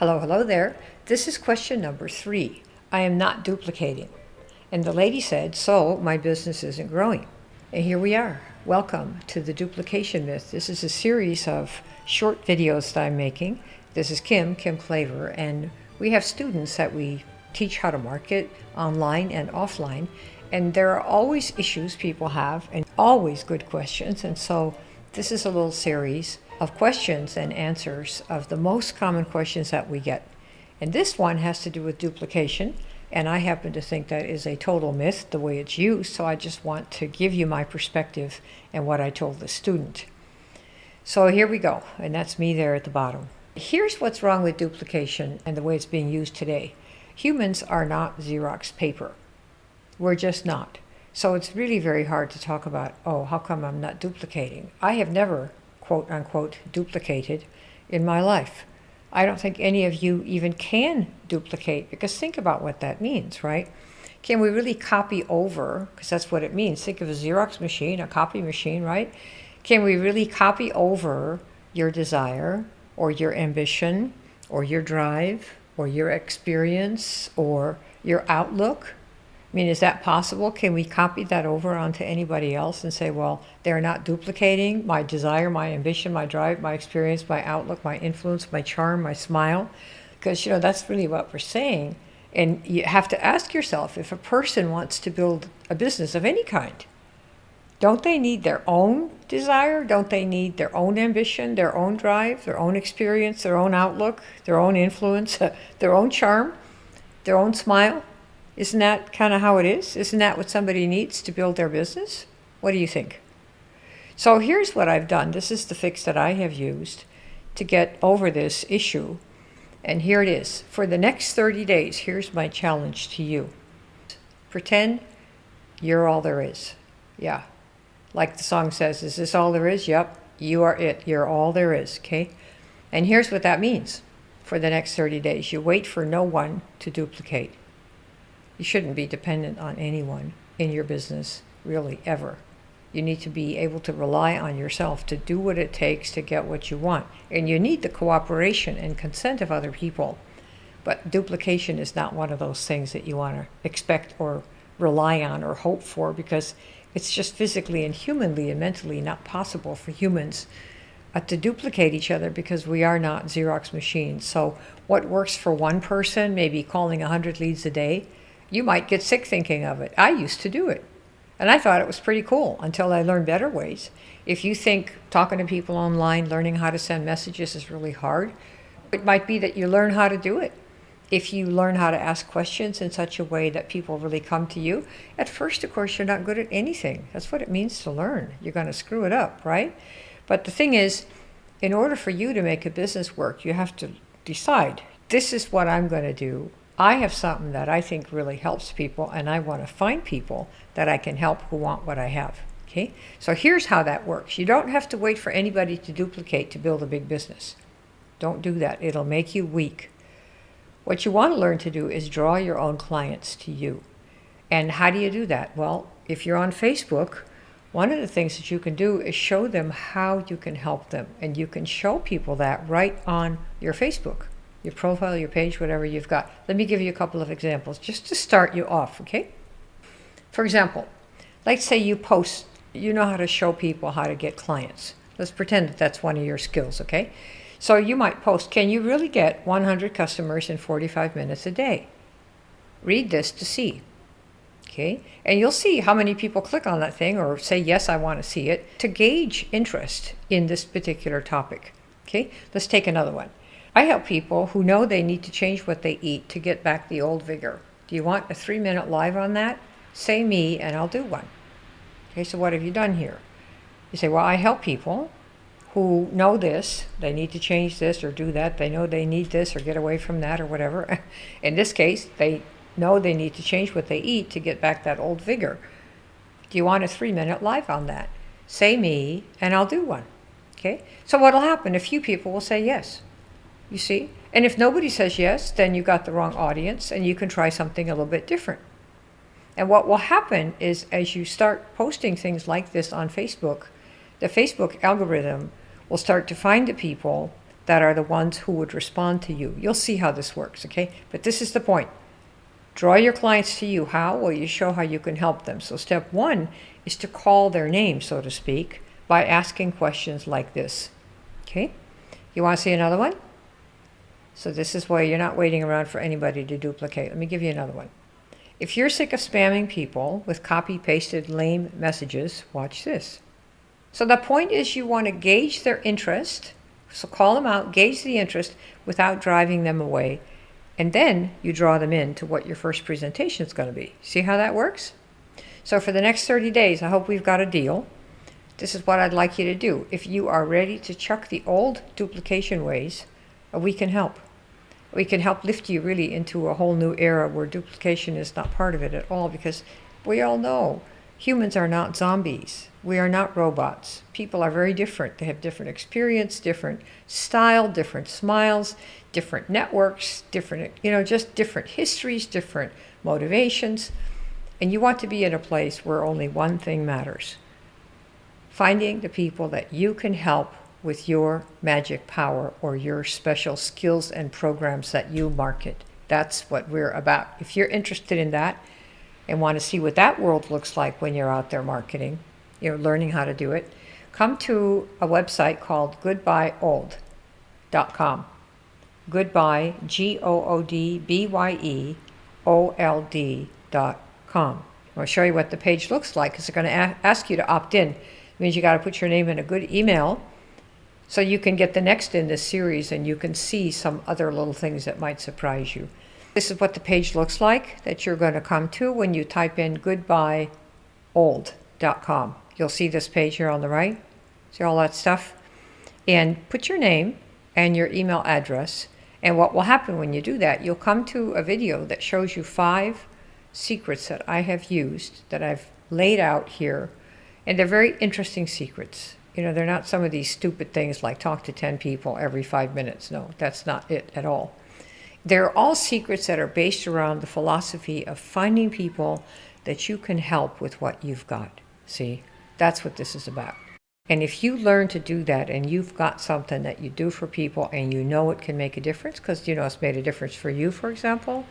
Hello there. This is question number 3. I am not duplicating. And the lady said, so my business isn't growing. And here we are. Welcome to the duplication myth. This is a series of short videos that I'm making. This is Kim Claver, and we have students that we teach how to market online and offline. And there are always issues people have and always good questions. And so this is a little series of questions and answers of the most common questions that we get. And this one has to do with duplication. And I happen to think that is a total myth, the way it's used. So I just want to give you my perspective and what I told the student. So here we go. And that's me there at the bottom. Here's what's wrong with duplication and the way it's being used today. Humans are not Xerox paper. We're just not. So it's really very hard to talk about, oh, how come I'm not duplicating? I have never, quote unquote, duplicated in my life. I don't think any of you even can duplicate, because think about what that means, right? Can we really copy over? Because that's what it means. Think of a Xerox machine, a copy machine, right? Can we really copy over your desire or your ambition or your drive or your experience or your outlook? I mean, is that possible? Can we copy that over onto anybody else and say, well, they're not duplicating my desire, my ambition, my drive, my experience, my outlook, my influence, my charm, my smile? Because, that's really what we're saying. And you have to ask yourself, if a person wants to build a business of any kind, don't they need their own desire? Don't they need their own ambition, their own drive, their own experience, their own outlook, their own influence, their own charm, their own smile? Isn't that kind of how it is? Isn't that what somebody needs to build their business? What do you think? So here's what I've done. This is the fix that I have used to get over this issue. And here it is. For the next 30 days, here's my challenge to you. Pretend you're all there is. Yeah. Like the song says, is this all there is? Yep. You are it. You're all there is. Okay? And here's what that means. For the next 30 days, you wait for no one to duplicate. You shouldn't be dependent on anyone in your business, really, ever. You need to be able to rely on yourself to do what it takes to get what you want. And you need the cooperation and consent of other people. But duplication is not one of those things that you want to expect or rely on or hope for, because it's just physically and humanly and mentally not possible for humans to duplicate each other, because we are not Xerox machines. So what works for one person, maybe calling 100 leads a day, you might get sick thinking of it. I used to do it. And I thought it was pretty cool until I learned better ways. If you think talking to people online, learning how to send messages is really hard, it might be that you learn how to do it. If you learn how to ask questions in such a way that people really come to you. At first, of course, you're not good at anything. That's what it means to learn. You're going to screw it up, right? But the thing is, in order for you to make a business work, you have to decide, this is what I'm going to do. I have something that I think really helps people, and I want to find people that I can help who want what I have. Okay? So here's how that works. You don't have to wait for anybody to duplicate to build a big business. Don't do that. It'll make you weak. What you want to learn to do is draw your own clients to you. And how do you do that? Well, if you're on Facebook, one of the things that you can do is show them how you can help them. And you can show people that right on your Facebook. Your profile, your page, whatever you've got. Let me give you a couple of examples just to start you off, okay? For example, let's say you post, you know how to show people how to get clients. Let's pretend that that's one of your skills, okay? So you might post, can you really get 100 customers in 45 minutes a day? Read this to see, okay? And you'll see how many people click on that thing or say, yes, I want to see it, to gauge interest in this particular topic, okay? Let's take another one. I help people who know they need to change what they eat to get back the old vigor. Do you want a 3-minute live on that? Say me and I'll do one. Okay, so what have you done here? You say, well, I help people who know this, they need to change this or do that. They know they need this or get away from that or whatever. In this case, they know they need to change what they eat to get back that old vigor. Do you want a 3-minute live on that? Say me and I'll do one. Okay, so what'll happen? A few people will say yes. You see? And if nobody says yes, then you got the wrong audience and you can try something a little bit different. And what will happen is, as you start posting things like this on Facebook, the Facebook algorithm will start to find the people that are the ones who would respond to you. You'll see how this works, okay? But this is the point. Draw your clients to you. How? Well, you show how you can help them. So step one is to call their name, so to speak, by asking questions like this. Okay? You want to see another one? So this is why you're not waiting around for anybody to duplicate. Let me give you another one. If you're sick of spamming people with copy-pasted lame messages, watch this. So the point is you want to gauge their interest. So call them out, gauge the interest without driving them away. And then you draw them in to what your first presentation is going to be. See how that works? So for the next 30 days, I hope we've got a deal. This is what I'd like you to do. If you are ready to chuck the old duplication ways, we can help. We can help lift you really into a whole new era where duplication is not part of it at all, because we all know humans are not zombies. We are not robots. People are very different. They have different experience, different style, different smiles, different networks, different, just different histories, different motivations. And you want to be in a place where only one thing matters. Finding the people that you can help with your magic power or your special skills and programs that you market. That's what we're about. If you're interested in that and want to see what that world looks like when you're out there marketing, learning how to do it, come to a website called goodbyeold.com. Goodbye, GOODBYEOLD.com. I'll show you what the page looks like, because they're going to ask you to opt in. It means you got to put your name in a good email so you can get the next in this series and you can see some other little things that might surprise you. This is what the page looks like that you're going to come to when you type in goodbyeold.com. You'll see this page here on the right. See all that stuff? And put your name and your email address. And what will happen when you do that, you'll come to a video that shows you 5 secrets that I have used, that I've laid out here. And they're very interesting secrets. They're not some of these stupid things like talk to 10 people every 5 minutes. No, that's not it at all. They're all secrets that are based around the philosophy of finding people that you can help with what you've got. See, that's what this is about. And if you learn to do that and you've got something that you do for people and it can make a difference, because it's made a difference for you, for example,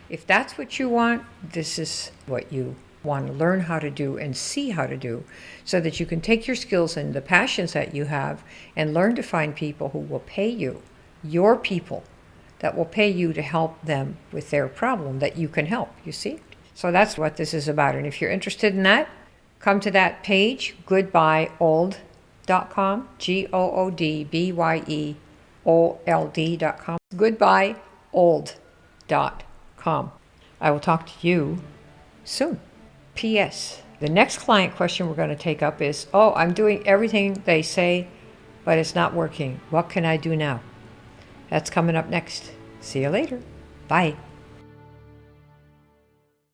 if that's what you want, this is what you want to learn how to do and see how to do, so that you can take your skills and the passions that you have and learn to find people who will pay you, your people, that will pay you to help them with their problem that you can help, you see? So that's what this is about. And if you're interested in that, come to that page, goodbyeold.com, GOODBYEOLD.com, goodbyeold.com. I will talk to you soon. P.S. The next client question we're going to take up is, I'm doing everything they say, but it's not working. What can I do now? That's coming up next. See you later. Bye.